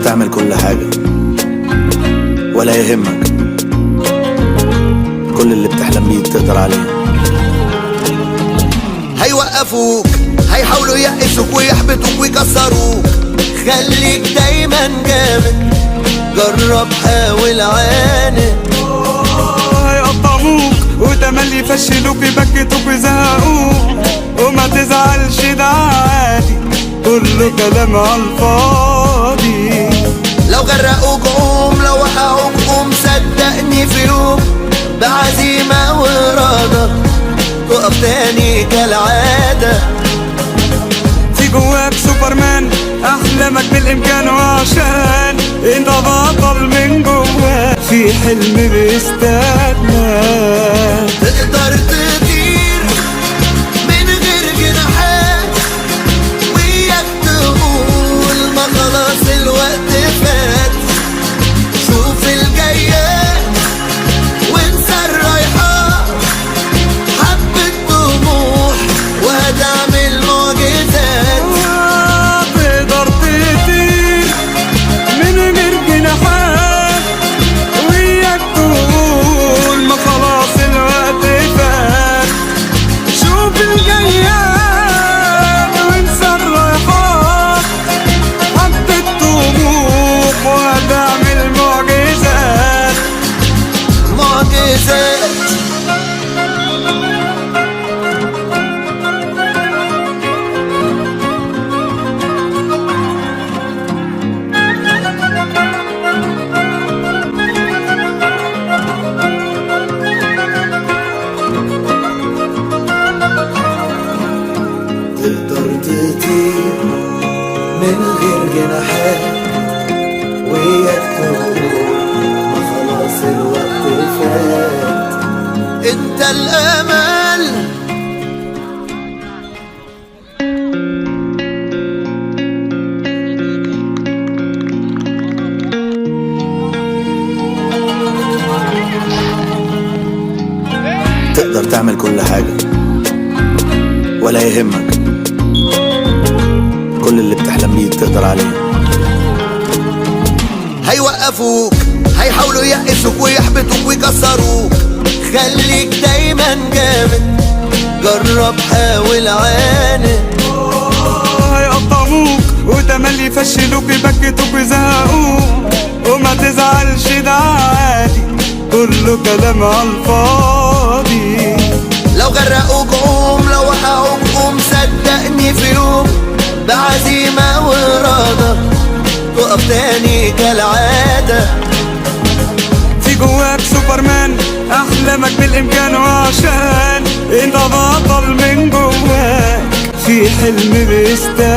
تعمل كل حاجة ولا يهمك، كل اللي بتحلم بيه تقدر عليه. هيوقفوك، هيحاولوا يقفوك ويحبطوك ويكسروك، خليك دايما جامد، جرب حاول عاند. هيقطعوك وتملي يفشلوك يبكتوك ويزهقوك، وما تزعلش ده عادي، كله كلام عالفاضي. لو غرقوك قوم، لو وقعوك قوم، صدقني في يوم بعزيمة وإرادة تقف تاني كالعادة. في جواك سوبرمان، أحلامك بالإمكان، وعشان انت بطل من جواك في حلم بيستناك. تقدر تطير من غير جناحات، وياك تقول ما خلاص الوقت فات. شوف الجايات وانسى الرايحات، حبة طموح وهتعمل معجزات. تقدر تطير من غير جناحات، وياك تقول ما خلاص الوقت فات. شوف الجايات وانسى الرايحات، حبة طموح وهتعمل معجزات. معجزات. تقدر تطير من غير جناحات، وياك تقول ما خلاص الوقت فات. انت الامل. تقدر تعمل كل حاجة ولا يهمك، كل اللي بتحلم بيه تقدر عليه. هيوقفوك، هيحاولوا يقفوك ويحبطوك ويكسروك، خليك دايما جامد، جرب حاول عاند. هيقطعوك وتملي يفشلوك يبكتوك ويزهقوك، وما تزعلش ده عادي، كله كلام عالفاضي. لو غرقوك قوم، لو وقعوك قوم، صدقني في يوم بعزيمة وإرادة تقف تاني كالعادة. في جواك سوبرمان، أحلامك بالإمكان، وعشان انت بطل من جواك في حلم بيستناك.